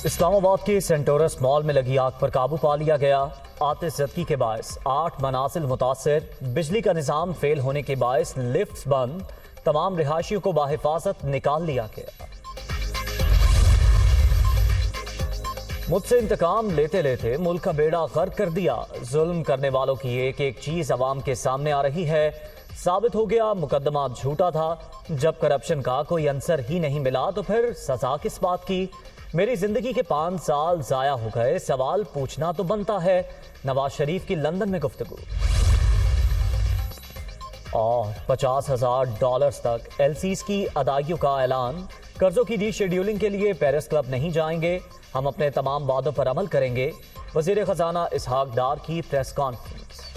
इस्लामाबाद के Centaurus mall में लगी आग पर काबू पा लिया गया। आतिशज़दगी के बायस 8 मनाजिल मुतासिर, बिजली का निज़ाम फेल होने के बायस लिफ्ट्स बंद, तमाम रिहायशियों को बाहिफाजत निकाल लिया गया। मुझसे इंतकाम लेते लेते मुल्क का बेड़ा गर्क कर दिया। जुल्म करने वालों की एक एक चीज अवाम के सामने आ रही है। साबित हो गया मुकदमा झूठा था। जब करप्शन का कोई अंसर ही नहीं मिला तो फिर सजा किस बात की। मेरी जिंदगी के 5 साल जाया हो गए, सवाल पूछना तो बनता है। नवाज शरीफ की लंदन में गुफ्तगू। और $50,000 तक एलसीज की अदायगियों का ऐलान। कर्जों की रीशेड्यूलिंग के लिए पेरिस क्लब नहीं जाएंगे, हम अपने तमाम वादों पर अमल करेंगे। वजीर खजाना इसहाक डार की प्रेस कॉन्फ्रेंस।